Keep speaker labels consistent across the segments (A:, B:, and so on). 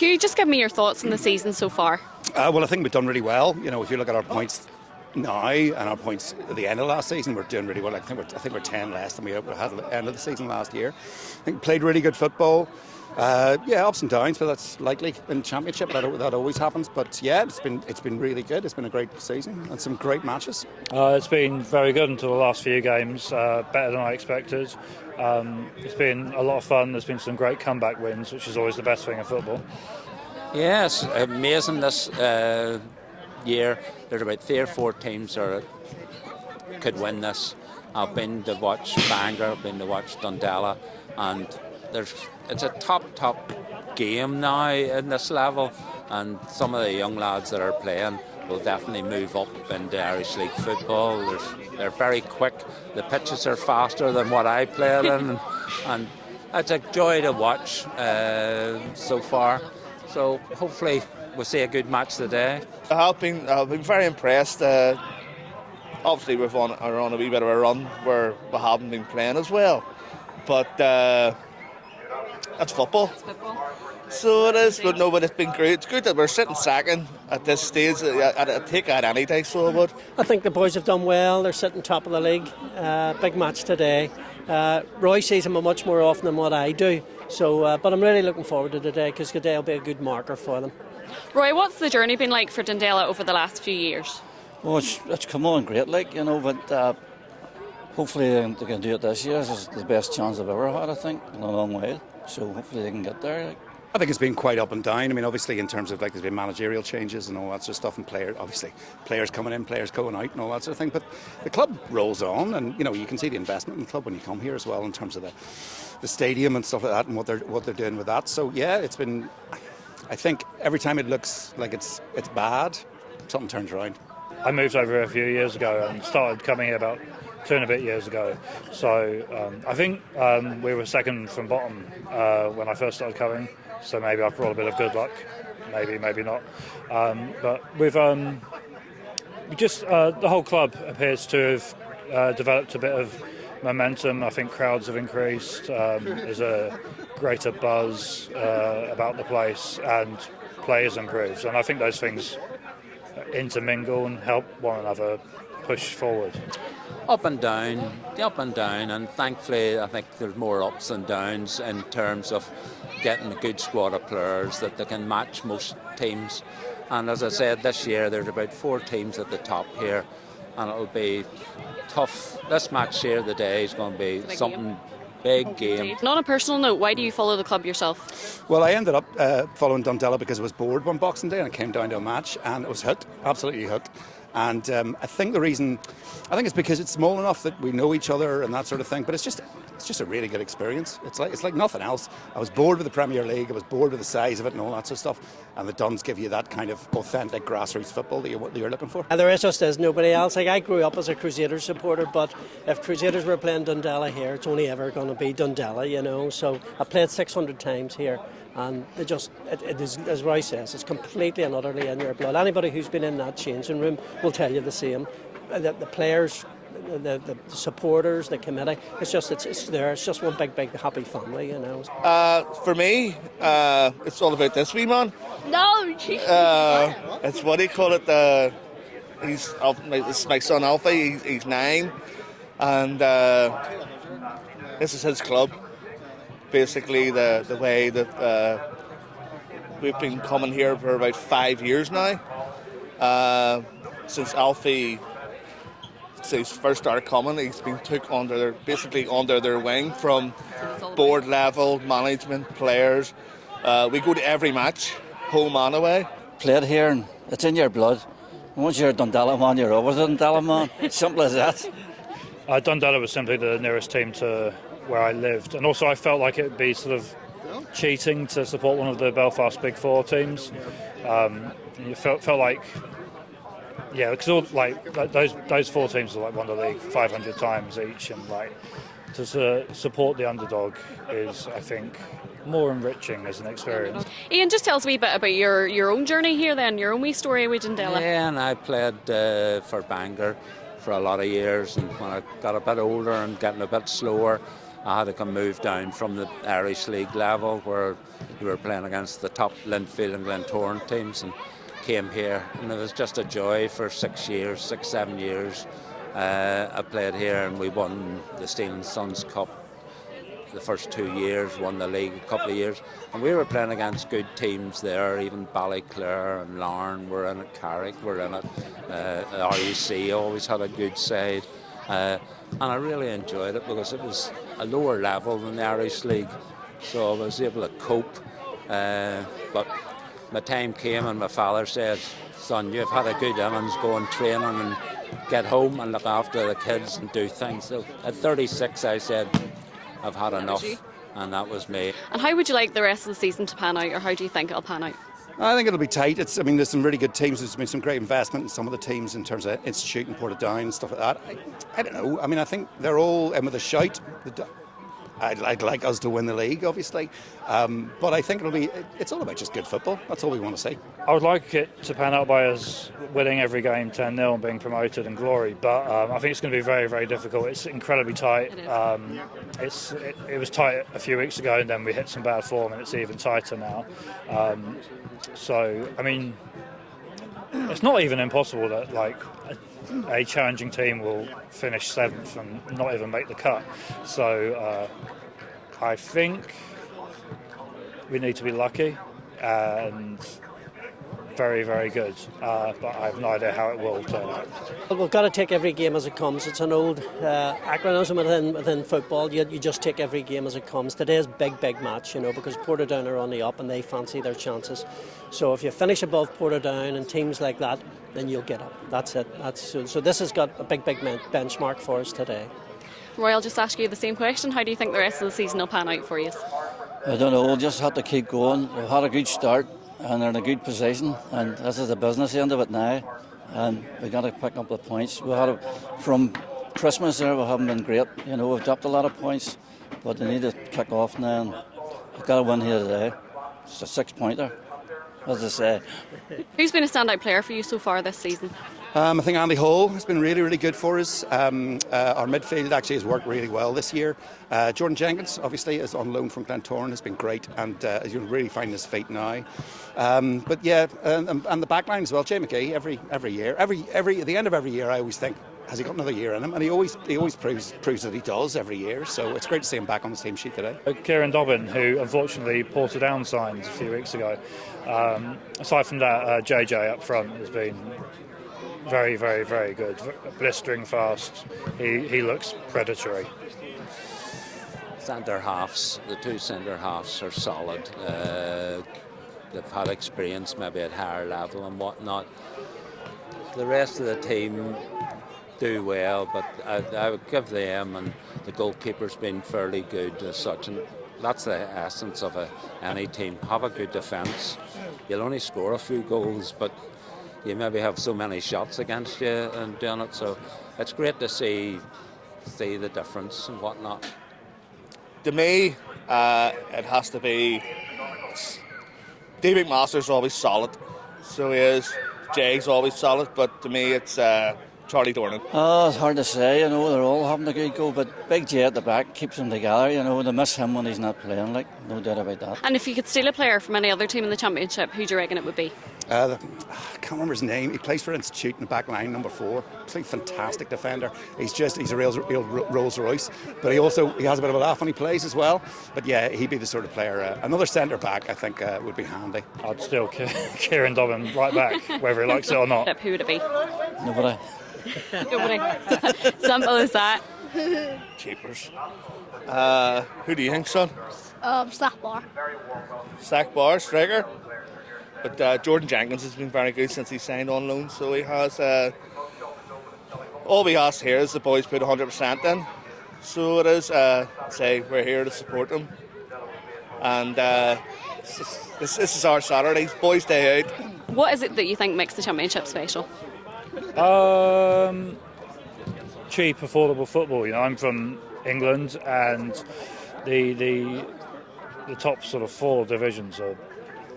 A: Can you just give me your thoughts on the season so far?
B: Well, I think we've done really well. You know, if you look at our points now and our points at the end of last season, we're doing really well. I think we're 10 less than we had at the end of the season last year. I think we played really good football. Yeah, ups and downs, but that's likely in the championship. That always happens. But yeah, it's been really good. It's been a great season and some great matches.
C: It's been very good until the last few games, better than I expected. It's been a lot of fun. There's been some great comeback wins, which is always the best thing in football.
D: Yes, amazing this year. There's about 3 or 4 teams that could win this. I've been to watch Bangor, I've been to watch Dundela, and it's a top game now in this level, and some of the young lads that are playing will definitely move up into Irish League football. They're very quick. The pitches are faster than what I played in, and it's a joy to watch so far. So hopefully we'll see a good match today.
E: I've been very impressed. Obviously we're on a wee bit of a run where we haven't been playing as well, but that's football. So it is, but no, but it's been great. It's good that we're sitting second at this stage. I'd take that any day, so I would.
F: I think the boys have done well. They're sitting top of the league. Big match today. Roy sees them much more often than what I do. So, but I'm really looking forward to today because today will be a good marker for them.
A: Roy, what's the journey been like for Dundela over the last few years?
G: Well, it's come on great, but hopefully they can do it this year. This is the best chance I've ever had, I think, in a long while. So hopefully they can get there.
B: I think it's been quite up and down. I mean, obviously in terms of there's been managerial changes and all that sort of stuff, and players coming in, players going out, and all that sort of thing. But the club rolls on, and you can see the investment in the club when you come here as well in terms of the stadium and stuff like that, and what they're doing with that. So yeah, it's been. I think every time it looks like it's bad, something turns around.
C: I moved over here a few years ago and started coming here about 2 and a bit years ago. So I think we were second from bottom when I first started coming. So maybe I've brought a bit of good luck, maybe not. But we've just the whole club appears to have developed a bit of momentum. I think crowds have increased. There's a greater buzz about the place, and players improved. And I think those things intermingle and help one another push forward.
D: Up and down, and thankfully I think there's more ups and downs in terms of getting a good squad of players that they can match most teams. And as I said, this year there's about 4 teams at the top here, and it'll be tough. This match here today is going to be something big game.
A: And on a personal note, why do you follow the club yourself?
B: Well, I ended up following Dundela because I was bored one Boxing Day and I came down to a match and it was hooked, absolutely hooked. And I think it's because it's small enough that we know each other and that sort of thing. But it's just a really good experience. It's like nothing else. I was bored with the Premier League. I was bored with the size of it and all that sort of stuff. And the Duns give you that kind of authentic grassroots football that you're looking for.
F: And there just is nobody else. Like I grew up as a Crusaders supporter, but if Crusaders were playing Dundela here, it's only ever going to be Dundela, So I played 600 times here. And it is, as Roy says, it's completely and utterly in your blood. Anybody who's been in that changing room will tell you the same. The players, the supporters, the committee, it's there. It's just one big happy family,
E: For me, it's all about this wee man.
A: No,
E: it's what do you call it? It's my son Alfie. He's 9, and this is his club. Basically, the way that we've been coming here for about 5 years now. Since Alfie first started coming, he's been took under their wing from board level, management, players. We go to every match, home and away.
G: Played here, and it's in your blood. Once you're a Dundela man, you're always a Dundela man. Simple as that.
C: Dundela was simply the nearest team to where I lived, and also I felt like it would be sort of cheating to support one of the Belfast Big Four teams. It felt like, because those 4 teams have won the league 500 times each, and to support the underdog is, I think, more enriching as an experience.
A: Ian, just tell us a wee bit about your own journey here then, your own wee story with Dundela.
D: Yeah, and I played for Bangor for a lot of years, and when I got a bit older and getting a bit slower, I had to come move down from the Irish League level where we were playing against the top Linfield and Glentoran teams, and came here, and it was just a joy for 6 years, 7 years. I played here and we won the Steel and Sons Cup the first 2 years, won the league a couple of years, and we were playing against good teams there. Even Ballyclare and Larne were in it, Carrick were in it, RUC always had a good side, and I really enjoyed it because it was a lower level than the Irish League, so I was able to cope, but my time came and my father said, "Son, you've had a good innings, go and training and get home and look after the kids and do things." So at 36 I said, I've had enough, and that was me.
A: And how would you like the rest of the season to pan out, or how do you think it'll pan out?
B: I think it'll be tight. There's some really good teams. There's been some great investment in some of the teams in terms of Institute and Portadown and stuff like that. I don't know. I think they're all in with a shout. I'd like us to win the league, obviously, but I think it's all about just good football. That's all we want to see.
C: I would like it to pan out by us winning every game 10-0 and being promoted in glory, but I think it's going to be very, very difficult. It's incredibly tight. It was tight a few weeks ago, and then we hit some bad form, and it's even tighter now. It's not even impossible that a challenging team will finish 7th and not even make the cut. So I think we need to be lucky and very, very good, but I have no idea how it will turn out.
F: We've got to take every game as it comes. It's an old acronym within football. You just take every game as it comes. Today's big match, because Portadown are on the up and they fancy their chances. So if you finish above Portadown and teams like that, then you'll get up. That's it. So this has got a big benchmark for us today.
A: Roy, I'll just ask you the same question. How do you think the rest of the season will pan out for you?
G: I don't know, we'll just have to keep going. We've had a good start and they're in a good position, and this is the business end of it now, and we've got to pick up the points. We had it from Christmas there, we haven't been great. We've dropped a lot of points, but they need to kick off now, and we've got to win here today. It's a 6-pointer, as I say.
A: Who's been a standout player for you so far this season?
B: I think Andy Hall has been really, really good for us. Our midfield actually has worked really well this year. Jordan Jenkins, obviously, is on loan from Glentoran, has been great, and you can really find his feet now. And the back line as well. Jay McGee, every year, at the end of every year, I always think, has he got another year in him? And he always proves that he does every year. So it's great to see him back on the team sheet today.
C: Kieran Dobbin, who unfortunately Portadown signed a few weeks ago. Aside from that, JJ up front has been very, very, very good. Blistering fast. He looks predatory.
D: Centre halves, the two centre halves are solid. They've had experience maybe at higher level and whatnot. The rest of the team do well, but I would give them, and the goalkeeper's been fairly good as such, and that's the essence of any team. Have a good defence. You'll only score a few goals, but you maybe have so many shots against you and doing it, so it's great to see the difference and whatnot.
E: To me, it has to be D. McMaster's always solid, so he is. Jay's always solid, but to me it's Charlie Dornan.
G: Oh, it's hard to say, they're all having a good go, but Big Jay at the back keeps them together, they miss him when he's not playing, no doubt about that.
A: And if you could steal a player from any other team in the Championship, who do you reckon it would be?
B: I can't remember his name. He plays for Institute in the back line, number 4. He's a fantastic defender. He's a real Rolls Royce, but he has a bit of a laugh when he plays as well. But yeah, he'd be the sort of player. Another centre back, I think, would be handy.
C: I'd still Kieran Dobbin right back, whether he likes it or not.
A: Who would it be?
G: Nobody.
A: Simple as that.
E: Cheapers. Who do you think, son?
H: Sackbar.
E: Sackbar, striker. But Jordan Jenkins has been very good since he signed on loan, so he has. All we ask here is the boys put 100% in. So it is. Say we're here to support them, and this is our Saturday, boys' day out.
A: What is it that you think makes the Championship special?
C: Cheap, affordable football. I'm from England, and the top sort of 4 divisions are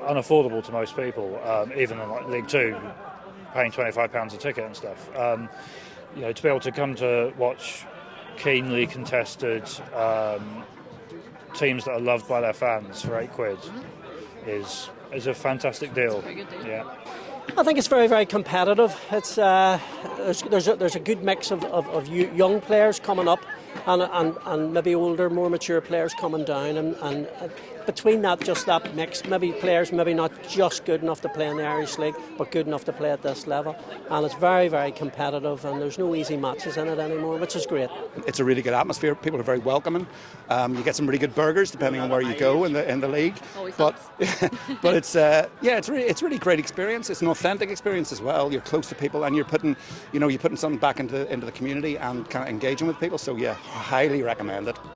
C: unaffordable to most people, even in League 2, paying £25 a ticket and stuff. To be able to come to watch keenly contested teams that are loved by their fans for £8 is a fantastic deal.
A: Very good deal.
C: Yeah.
F: I think it's very, very competitive. It's there's a good mix of young players coming up, and maybe older, more mature players coming down, and between that, just that mix, maybe players maybe not just good enough to play in the Irish League, but good enough to play at this level. And it's very, very competitive, and there's no easy matches in it anymore, which is great.
B: It's a really good atmosphere. People are very welcoming. You get some really good burgers depending on where you go in the league.
A: Always
B: But but it's really great experience. It's an authentic experience as well. You're close to people, and you're putting something back into the community and kind of engaging with people. So yeah, highly recommend it.